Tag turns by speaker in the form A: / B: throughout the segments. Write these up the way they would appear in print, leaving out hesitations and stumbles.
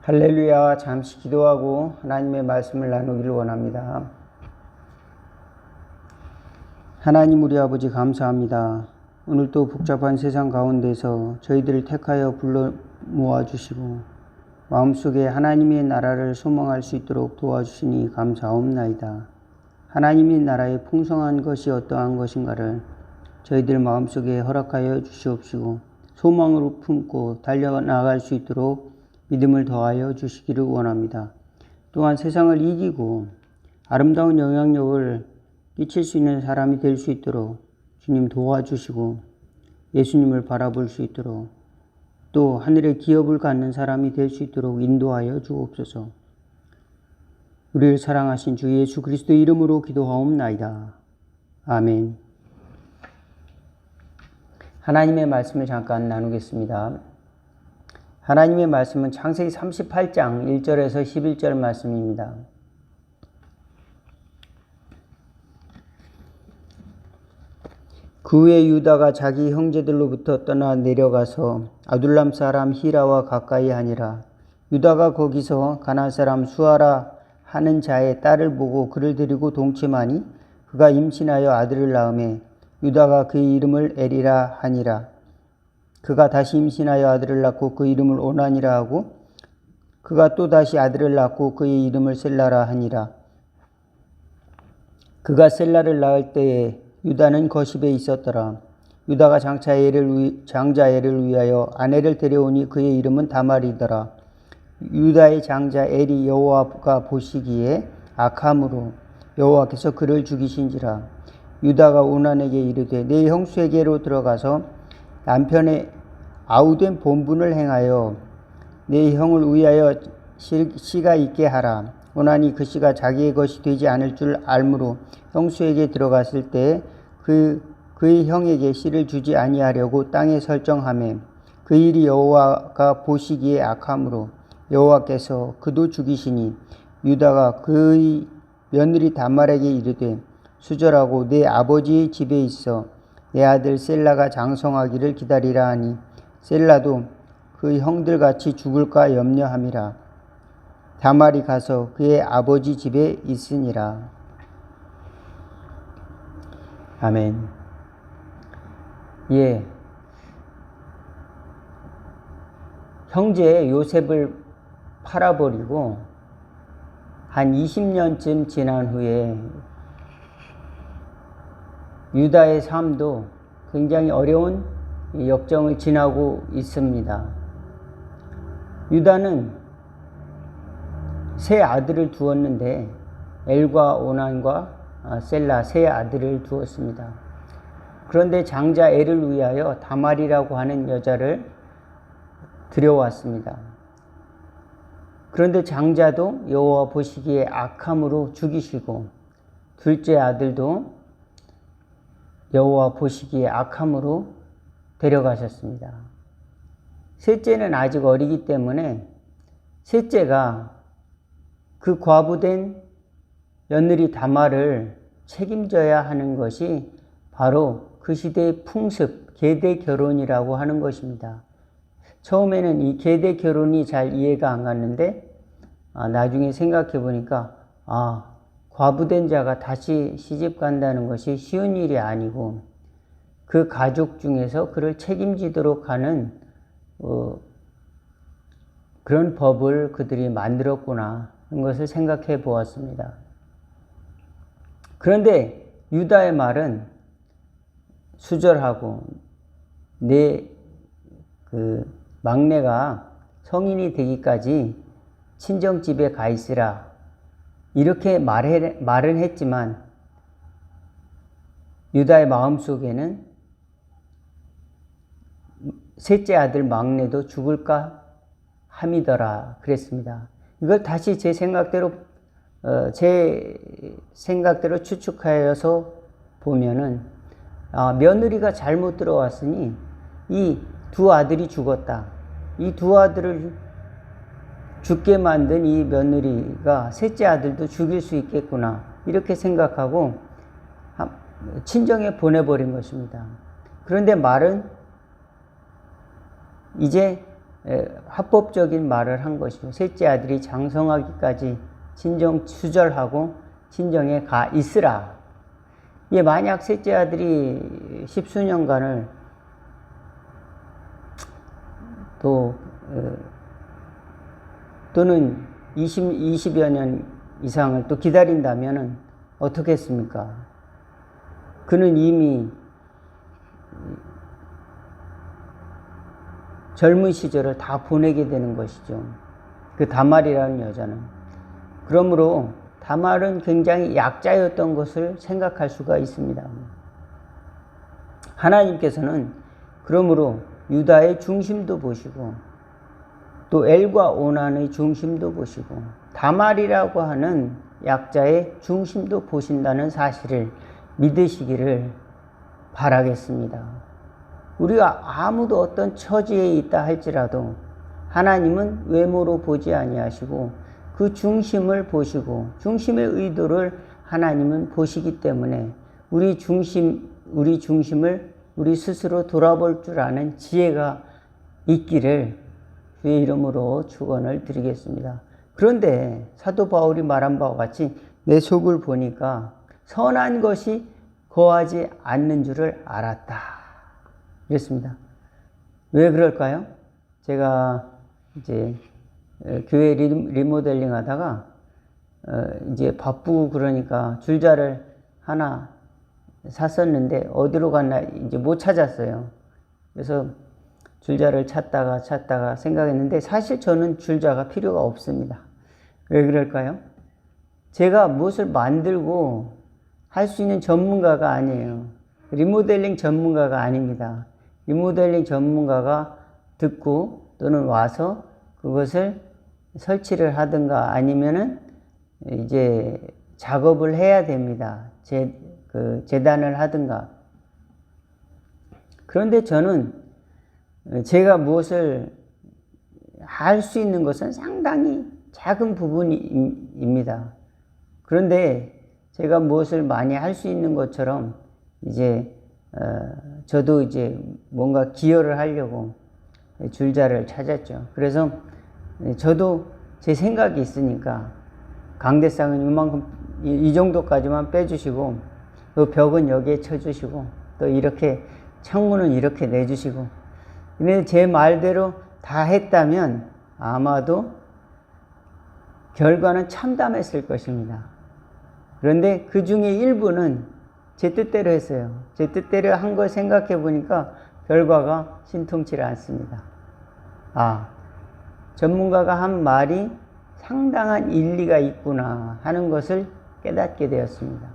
A: 할렐루야. 잠시 기도하고 하나님의 말씀을 나누기를 원합니다. 하나님 우리 아버지 감사합니다. 오늘도 복잡한 세상 가운데서 저희들을 택하여 불러 모아주시고 마음속에 하나님의 나라를 소망할 수 있도록 도와주시니 감사옵나이다. 하나님의 나라의 풍성한 것이 어떠한 것인가를 저희들 마음속에 허락하여 주시옵시고 소망으로 품고 달려나갈 수 있도록 믿음을 더하여 주시기를 원합니다. 또한 세상을 이기고 아름다운 영향력을 끼칠 수 있는 사람이 될 수 있도록 주님 도와주시고 예수님을 바라볼 수 있도록 또 하늘의 기업을 갖는 사람이 될 수 있도록 인도하여 주옵소서. 우리를 사랑하신 주 예수 그리스도의 이름으로 기도하옵나이다. 아멘. 하나님의 말씀을 잠깐 나누겠습니다. 하나님의 말씀은 창세기 38장 1절에서 11절 말씀입니다. 그 후에 유다가 자기 형제들로부터 떠나 내려가서 아둘람 사람 히라와 가까이 하니라. 유다가 거기서 가나안 사람 수아라 하는 자의 딸을 보고 그를 데리고 동침하니 그가 임신하여 아들을 낳음에 유다가 그의 이름을 에리라 하니라. 그가 다시 임신하여 아들을 낳고 그 이름을 오난이라 하고 그가 또 다시 아들을 낳고 그의 이름을 셀라라 하니라. 그가 셀라를 낳을 때에 유다는 거십에 있었더라. 유다가 장자 엘을 위하여 아내를 데려오니 그의 이름은 다말이더라. 유다의 장자 엘이 여호와가 보시기에 악함으로 여호와께서 그를 죽이신지라. 유다가 오난에게 이르되 내 형수에게로 들어가서 남편의 아우된 본분을 행하여 내 형을 위하여 씨가 있게 하라. 오난이 그 씨가 자기의 것이 되지 않을 줄 알므로 형수에게 들어갔을 때 그의 형에게 씨를 주지 아니하려고 땅에 설정하매 그 일이 여호와가 보시기에 악함으로 여호와께서 그도 죽이시니 유다가 그의 며느리 다말에게 이르되 수절하고 내 아버지의 집에 있어 내 아들 셀라가 장성하기를 기다리라 하니 셀라도 그 형들같이 죽을까 염려함이라. 다말이 가서 그의 아버지 집에 있으니라. 아멘. 예. 형제 요셉을 팔아버리고 한 20년쯤 지난 후에 유다의 삶도 굉장히 어려운 역정을 지나고 있습니다. 유다는 세 아들을 두었는데 엘과 오난과 셀라 세 아들을 두었습니다. 그런데 장자 엘을 위하여 다말이라고 하는 여자를 들여왔습니다. 그런데 장자도 여호와 보시기에 악함으로 죽이시고 둘째 아들도 여호와 보시기에 악함으로 데려가셨습니다. 셋째는 아직 어리기 때문에 셋째가 그 과부된 며느리 다말을 책임져야 하는 것이 바로 그 시대의 풍습, 계대 결혼이라고 하는 것입니다. 처음에는 이 계대 결혼이 잘 이해가 안 갔는데 나중에 생각해 보니까 과부된 자가 다시 시집 간다는 것이 쉬운 일이 아니고 그 가족 중에서 그를 책임지도록 하는 그런 법을 그들이 만들었구나 하는 것을 생각해 보았습니다. 그런데 유다의 말은 수절하고 내 막내가 성인이 되기까지 친정집에 가 있으라 이렇게 말은 했지만 유다의 마음속에는 셋째 아들 막내도 죽을까 함이더라 그랬습니다. 이걸 다시 제 생각대로 추측하여서 보면은 며느리가 잘못 들어왔으니 이 두 아들이 죽었다. 이 두 아들을 죽게 만든 이 며느리가 셋째 아들도 죽일 수 있겠구나 이렇게 생각하고 친정에 보내버린 것입니다. 그런데 말은 이제 합법적인 말을 한 것이죠. 셋째 아들이 장성하기까지 친정 수절하고 친정에 가 있으라. 예, 만약 셋째 아들이 십수년간을 또는 20여 년 이상을 또 기다린다면은 어떻게 했습니까? 그는 이미 젊은 시절을 다 보내게 되는 것이죠. 그 다말이라는 여자는. 그러므로 다말은 굉장히 약자였던 것을 생각할 수가 있습니다. 하나님께서는 그러므로 유다의 중심도 보시고 또 엘과 오난의 중심도 보시고 다말이라고 하는 약자의 중심도 보신다는 사실을 믿으시기를 바라겠습니다. 우리가 아무도 어떤 처지에 있다 할지라도 하나님은 외모로 보지 아니하시고 그 중심을 보시고 중심의 의도를 하나님은 보시기 때문에 우리 중심을 우리 스스로 돌아볼 줄 아는 지혜가 있기를 주의 이름으로 축원을 드리겠습니다. 그런데 사도 바울이 말한 바와 같이 내 속을 보니까 선한 것이 거하지 않는 줄을 알았다. 그랬습니다. 왜 그럴까요? 제가 이제 교회 리모델링 하다가 이제 바쁘고 그러니까 줄자를 하나 샀었는데 어디로 갔나 이제 못 찾았어요. 그래서 줄자를 찾다가 생각했는데 사실 저는 줄자가 필요가 없습니다. 왜 그럴까요? 제가 무엇을 만들고 할 수 있는 전문가가 아니에요. 리모델링 전문가가 아닙니다. 리모델링 전문가가 듣고 또는 와서 그것을 설치를 하든가 아니면은 이제 작업을 해야 됩니다. 재단을 하든가. 그런데 저는 제가 무엇을 할 수 있는 것은 상당히 작은 부분입니다. 그런데 제가 무엇을 많이 할 수 있는 것처럼 이제 저도 이제 뭔가 기여를 하려고 줄자를 찾았죠. 그래서 저도 제 생각이 있으니까 강대상은 이만큼 이 정도까지만 빼주시고 또 벽은 여기에 쳐주시고 또 이렇게 창문은 이렇게 내주시고 근데 제 말대로 다 했다면 아마도 결과는 참담했을 것입니다. 그런데 그 중에 일부는 제 뜻대로 했어요. 제 뜻대로 한 걸 생각해 보니까 결과가 신통치 않습니다. 전문가가 한 말이 상당한 일리가 있구나 하는 것을 깨닫게 되었습니다.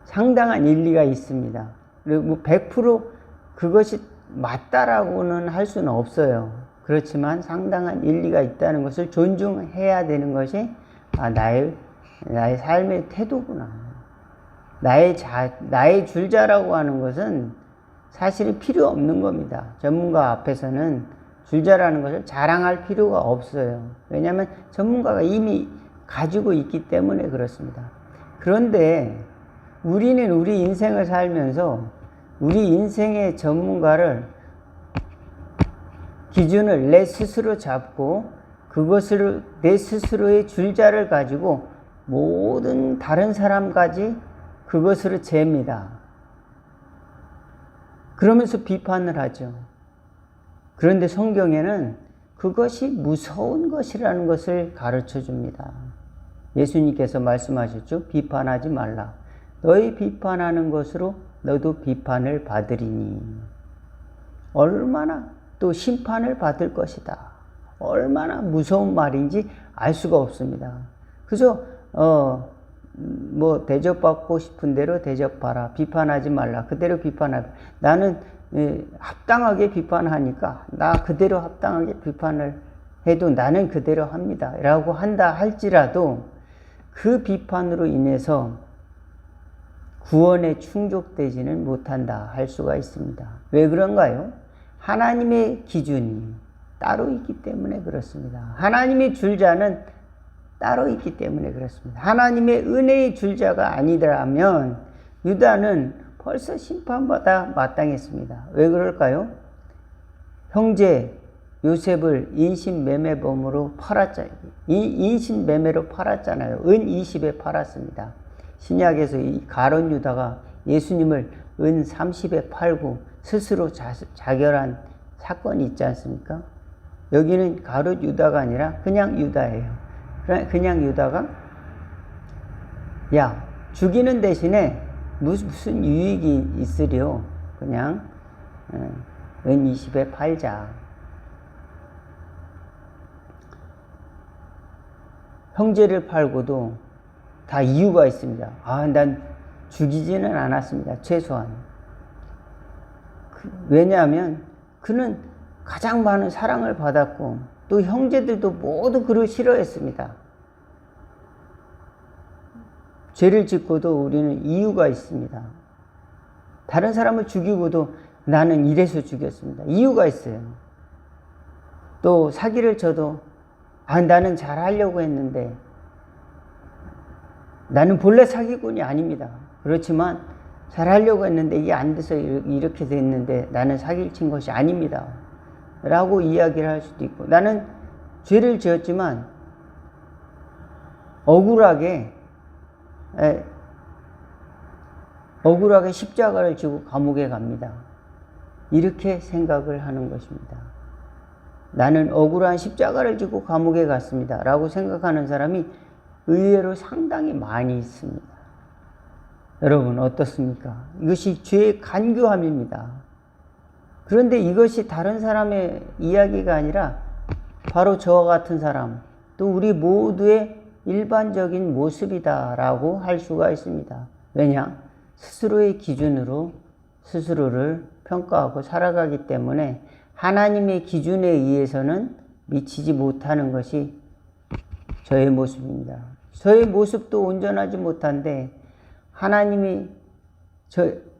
A: 상당한 일리가 있습니다. 그리고 100% 그것이 맞다라고는 할 수는 없어요. 그렇지만 상당한 일리가 있다는 것을 존중해야 되는 것이 나의 삶의 태도구나. 나의 줄자라고 하는 것은 사실은 필요 없는 겁니다. 전문가 앞에서는 줄자라는 것을 자랑할 필요가 없어요. 왜냐하면 전문가가 이미 가지고 있기 때문에 그렇습니다. 그런데 우리는 우리 인생을 살면서 우리 인생의 전문가를 기준을 내 스스로 잡고 그것을 내 스스로의 줄자를 가지고 모든 다른 사람까지 그것으로 잽니다. 그러면서 비판을 하죠. 그런데 성경에는 그것이 무서운 것이라는 것을 가르쳐 줍니다. 예수님께서 말씀하셨죠. 비판하지 말라. 너희 비판하는 것으로 너도 비판을 받으리니. 얼마나 또 심판을 받을 것이다. 얼마나 무서운 말인지 알 수가 없습니다. 그래서 대접받고 싶은 대로 대접하라. 비판하지 말라. 그대로 비판하라. 나는 합당하게 비판하니까 나 그대로 합당하게 비판을 해도 나는 그대로 합니다. 라고 한다 할지라도 그 비판으로 인해서 구원에 충족되지는 못한다 할 수가 있습니다. 왜 그런가요? 하나님의 기준이 따로 있기 때문에 그렇습니다. 하나님의 줄자는 따로 있기 때문에 그렇습니다. 하나님의 은혜의 줄자가 아니더라면 유다는 벌써 심판받아 마땅했습니다. 왜 그럴까요? 형제, 요셉을 인신매매범으로 인신매매로 팔았잖아요. 은 20에 팔았습니다. 신약에서 이 가룟 유다가 예수님을 은 30에 팔고 스스로 자결한 사건이 있지 않습니까? 여기는 가룟 유다가 아니라 그냥 유다예요. 그냥 유다가 야, 죽이는 대신에 무슨 유익이 있으려 그냥 은 20에 팔자. 형제를 팔고도 다 이유가 있습니다. 난 죽이지는 않았습니다. 최소한. 왜냐하면 그는 가장 많은 사랑을 받았고 또 형제들도 모두 그를 싫어했습니다. 죄를 짓고도 우리는 이유가 있습니다. 다른 사람을 죽이고도 나는 이래서 죽였습니다. 이유가 있어요. 또 사기를 쳐도 나는 잘하려고 했는데 나는 본래 사기꾼이 아닙니다. 그렇지만 잘하려고 했는데 이게 안 돼서 이렇게 됐는데 나는 사기를 친 것이 아닙니다. 라고 이야기를 할 수도 있고 나는 죄를 지었지만 억울하게 십자가를 지고 감옥에 갑니다. 이렇게 생각을 하는 것입니다. 나는 억울한 십자가를 지고 감옥에 갔습니다. 라고 생각하는 사람이 의외로 상당히 많이 있습니다. 여러분 어떻습니까? 이것이 죄의 간교함입니다. 그런데 이것이 다른 사람의 이야기가 아니라 바로 저와 같은 사람, 또 우리 모두의 일반적인 모습이다라고 할 수가 있습니다. 왜냐? 스스로의 기준으로 스스로를 평가하고 살아가기 때문에 하나님의 기준에 의해서는 미치지 못하는 것이 저의 모습입니다. 저의 모습도 온전하지 못한데 하나님이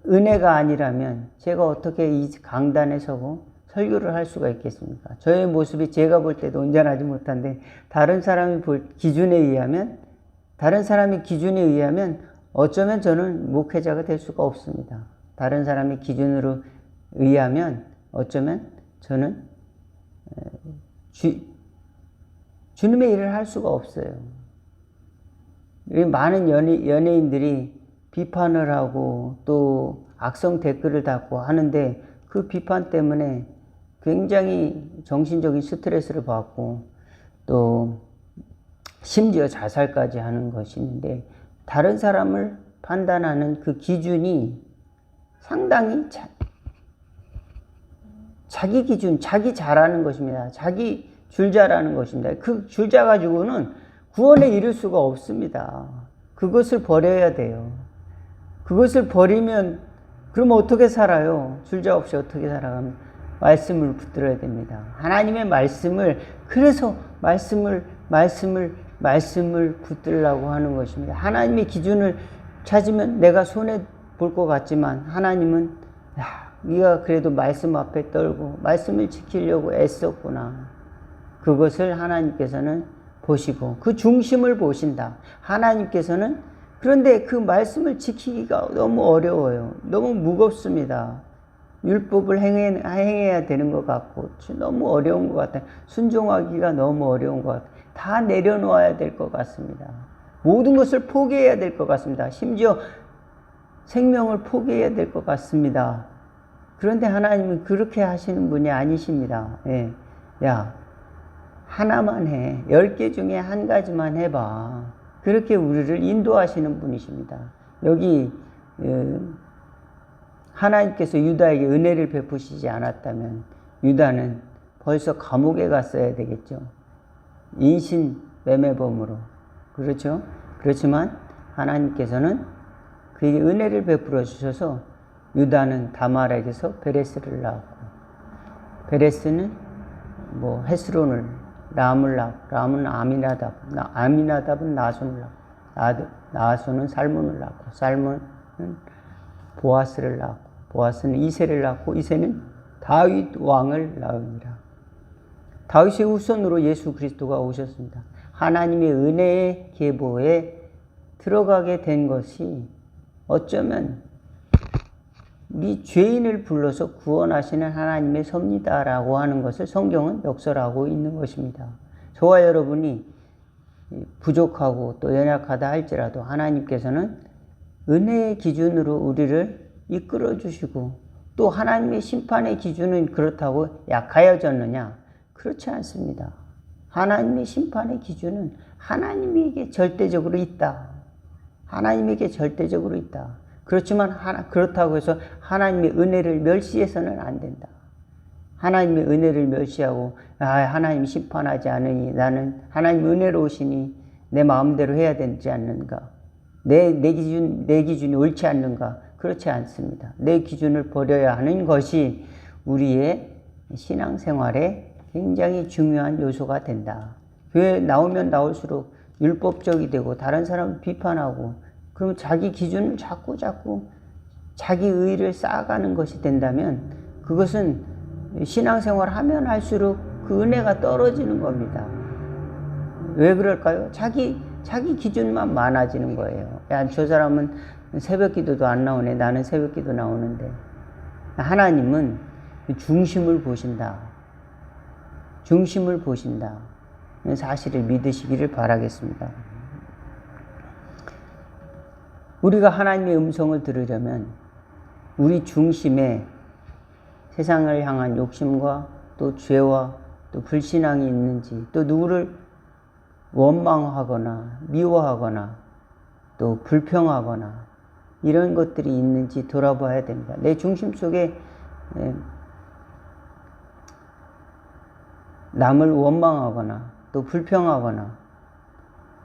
A: 은혜가 아니라면 제가 어떻게 이 강단에 서고 설교를 할 수가 있겠습니까? 저의 모습이 제가 볼 때도 온전하지 못한데 다른 사람이 볼 기준에 의하면 어쩌면 저는 목회자가 될 수가 없습니다. 다른 사람의 기준으로 의하면 어쩌면 저는 주님의 일을 할 수가 없어요. 많은 연예인들이 비판을 하고 또 악성 댓글을 달고 하는데 그 비판 때문에 굉장히 정신적인 스트레스를 받고 또 심지어 자살까지 하는 것이 있는데 다른 사람을 판단하는 그 기준이 상당히 자기 기준, 자기 잘하는 것입니다. 자기 줄자라는 것입니다. 그 줄자 가지고는 구원에 이를 수가 없습니다. 그것을 버려야 돼요. 그것을 버리면 그럼 어떻게 살아요? 줄자 없이 어떻게 살아가면 말씀을 붙들어야 됩니다. 하나님의 말씀을 그래서 말씀을 붙들라고 하는 것입니다. 하나님의 기준을 찾으면 내가 손해 볼 것 같지만 하나님은 네가 그래도 말씀 앞에 떨고 말씀을 지키려고 애썼구나. 그것을 하나님께서는 보시고 그 중심을 보신다. 하나님께서는 그런데 그 말씀을 지키기가 너무 어려워요. 너무 무겁습니다. 율법을 행해야 되는 것 같고 너무 어려운 것 같아요. 순종하기가 너무 어려운 것 같아요. 다 내려놓아야 될 것 같습니다. 모든 것을 포기해야 될 것 같습니다. 심지어 생명을 포기해야 될 것 같습니다. 그런데 하나님은 그렇게 하시는 분이 아니십니다. 예. 야, 하나만 해. 10개 중에 한 가지만 해봐. 그렇게 우리를 인도하시는 분이십니다. 여기 하나님께서 유다에게 은혜를 베푸시지 않았다면 유다는 벌써 감옥에 갔어야 되겠죠. 인신매매범으로. 그렇죠? 그렇지만 하나님께서는 그에게 은혜를 베풀어 주셔서 유다는 다말에게서 베레스를 낳았고 베레스는 헤스론을 람을 낳고 람은 아미나답은 나손을 낳고 나손은 살몬을 낳고 살몬은 보아스를 낳고 보아스는 이새를 낳고 이새는 다윗 왕을 낳으니라. 다윗의 후손으로 예수 그리스도가 오셨습니다. 하나님의 은혜의 계보에 들어가게 된 것이 어쩌면 우리 죄인을 불러서 구원하시는 하나님의 섭니다라고 하는 것을 성경은 역설하고 있는 것입니다. 저와 여러분이 부족하고 또 연약하다 할지라도 하나님께서는 은혜의 기준으로 우리를 이끌어 주시고, 또 하나님의 심판의 기준은 그렇다고 약하여졌느냐? 그렇지 않습니다. 하나님의 심판의 기준은 하나님에게 절대적으로 있다. 하나님에게 절대적으로 있다. 그렇지만 그렇다고 해서 하나님의 은혜를 멸시해서는 안 된다. 하나님의 은혜를 멸시하고 하나님 심판하지 않으니 나는 하나님 은혜로우시니 내 마음대로 해야 되지 않는가? 내 기준이 옳지 않는가? 그렇지 않습니다. 내 기준을 버려야 하는 것이 우리의 신앙생활에 굉장히 중요한 요소가 된다. 교회 나오면 나올수록 율법적이 되고 다른 사람을 비판하고, 그럼 자기 기준을 자꾸 자기 의의를 쌓아가는 것이 된다면 그것은 신앙생활 하면 할수록 그 은혜가 떨어지는 겁니다. 왜 그럴까요? 자기 기준만 많아지는 거예요. 야, 저 사람은 새벽 기도도 안 나오네. 나는 새벽 기도 나오는데. 하나님은 중심을 보신다. 중심을 보신다. 사실을 믿으시기를 바라겠습니다. 우리가 하나님의 음성을 들으려면 우리 중심에 세상을 향한 욕심과 또 죄와 또 불신앙이 있는지, 또 누구를 원망하거나 미워하거나 또 불평하거나 이런 것들이 있는지 돌아봐야 됩니다. 내 중심 속에 남을 원망하거나 또 불평하거나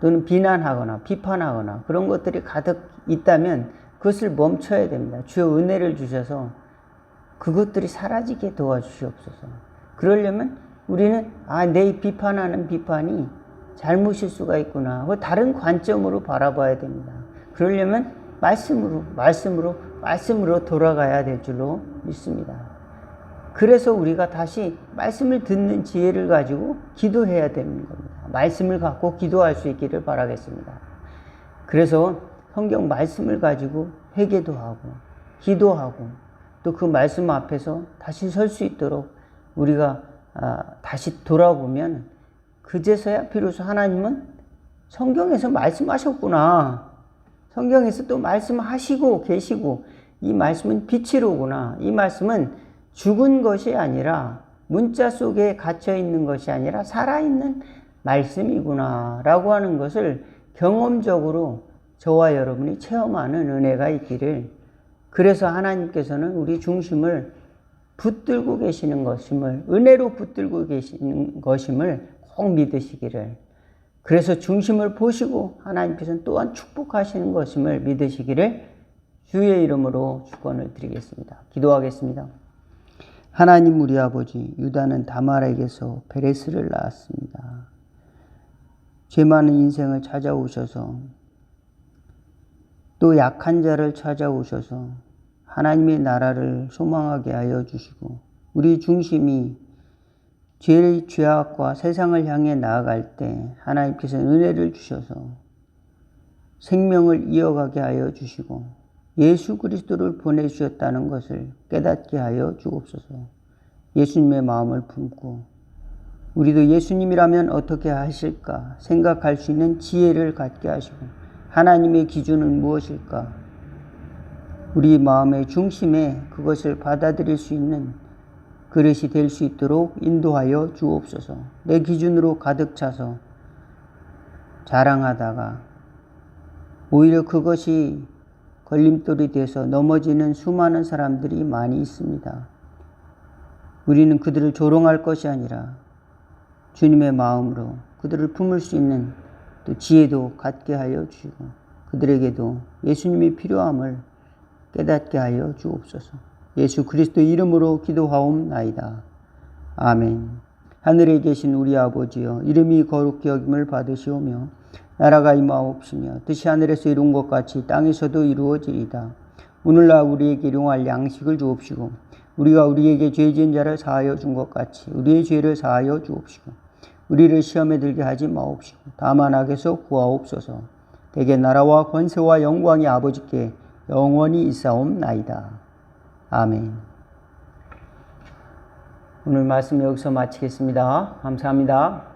A: 또는 비난하거나 비판하거나 그런 것들이 가득 있다면 그것을 멈춰야 됩니다. 주여 은혜를 주셔서 그것들이 사라지게 도와주시옵소서. 그러려면 우리는 내 비판하는 비판이 잘못일 수가 있구나. 다른 관점으로 바라봐야 됩니다. 그러려면 말씀으로 돌아가야 될 줄로 믿습니다. 그래서 우리가 다시 말씀을 듣는 지혜를 가지고 기도해야 되는 겁니다. 말씀을 갖고 기도할 수 있기를 바라겠습니다. 그래서 성경 말씀을 가지고 회개도 하고 기도하고 또 그 말씀 앞에서 다시 설 수 있도록 우리가 다시 돌아보면 그제서야 비로소 하나님은 성경에서 말씀하셨구나. 성경에서 또 말씀하시고 계시고 이 말씀은 빛이로구나. 이 말씀은 죽은 것이 아니라 문자 속에 갇혀 있는 것이 아니라 살아있는 말씀이구나 라고 하는 것을 경험적으로 저와 여러분이 체험하는 은혜가 있기를, 그래서 하나님께서는 우리 중심을 붙들고 계시는 것임을, 은혜로 붙들고 계시는 것임을 꼭 믿으시기를, 그래서 중심을 보시고 하나님께서는 또한 축복하시는 것임을 믿으시기를 주의 이름으로 축원을 드리겠습니다. 기도하겠습니다. 하나님 우리 아버지, 유다는 다말에게서 베레스를 낳았습니다. 죄 많은 인생을 찾아오셔서 또 약한 자를 찾아오셔서 하나님의 나라를 소망하게 하여 주시고, 우리 중심이 죄의 죄악과 세상을 향해 나아갈 때 하나님께서는 은혜를 주셔서 생명을 이어가게 하여 주시고 예수 그리스도를 보내주셨다는 것을 깨닫게 하여 주옵소서. 예수님의 마음을 품고 우리도 예수님이라면 어떻게 하실까 생각할 수 있는 지혜를 갖게 하시고, 하나님의 기준은 무엇일까, 우리 마음의 중심에 그것을 받아들일 수 있는 그릇이 될 수 있도록 인도하여 주옵소서. 내 기준으로 가득 차서 자랑하다가 오히려 그것이 걸림돌이 돼서 넘어지는 수많은 사람들이 많이 있습니다. 우리는 그들을 조롱할 것이 아니라 주님의 마음으로 그들을 품을 수 있는 또 지혜도 갖게 하여 주시고, 그들에게도 예수님이 필요함을 깨닫게 하여 주옵소서. 예수 그리스도의 이름으로 기도하옵나이다. 아멘. 하늘에 계신 우리 아버지여, 이름이 거룩히 여김을 받으시오며 나라가 임하옵시며 뜻이 하늘에서 이룬 것 같이 땅에서도 이루어지리다. 오늘날 우리에게 일용할 양식을 주옵시고, 우리가 우리에게 죄 지은 자를 사하여 준 것 같이 우리의 죄를 사하여 주옵시고, 우리를 시험에 들게 하지 마옵시고 다만 악에서 구하옵소서. 대개 나라와 권세와 영광이 아버지께 영원히 있사옵나이다. 아멘. 오늘 말씀 여기서 마치겠습니다. 감사합니다.